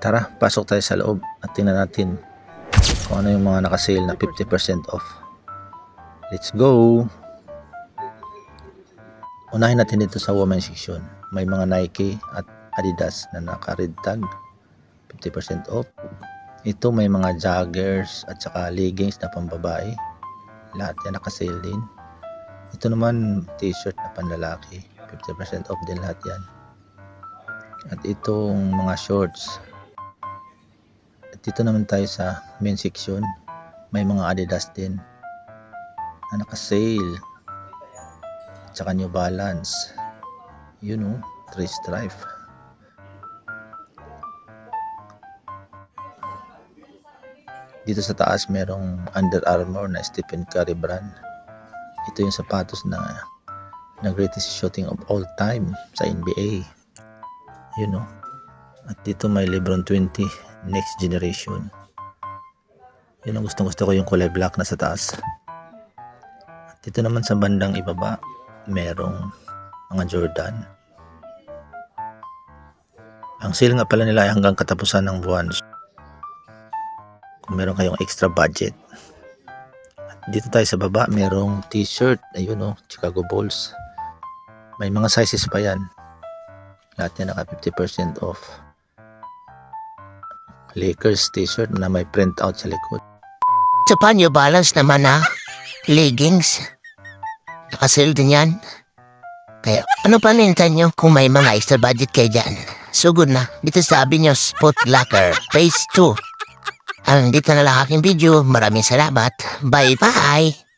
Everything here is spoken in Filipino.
Tara, pasok tayo sa loob at tingnan natin kung ano yung mga nakasale na 50% off. Let's go! Unahin natin dito sa women's section. May mga Nike at Adidas na naka-red tag, 50% off. Ito may mga joggers at saka leggings na pambabae. Lahat yan nakasale din. Ito naman t-shirt na panlalaki, 50% off din lahat yan. At itong mga shorts. At dito naman tayo sa men's section. May mga Adidas din na naka-sale. At saka New Balance. Yun o, 3 stripe. Dito sa taas merong Under Armour na Stephen Curry brand. Ito yung sapatos na greatest shooting of all time sa NBA. Yun o. At dito may LeBron 20 Next Generation. Yun ang gusto ko, yung kulay black na sa taas. At dito naman sa bandang ibaba merong mga Jordan. Ang sale nga pala nila ay hanggang katapusan ng buwan. Kung meron kayong extra budget. At dito tayo sa baba merong t-shirt. Ayun o, Chicago Bulls. May mga sizes pa yan. Lahat yan naka 50% off. Lakers t-shirt na may print out sa likod. Sa New Balance naman leggings. Nakasale din yan. Kaya ano pa nintan nyo kung may mga extra budget kayo dyan? Sugod na dito sa Abinyos Foot Locker Phase 2. Ang dito na lang aking video. Maraming salamat. Bye bye.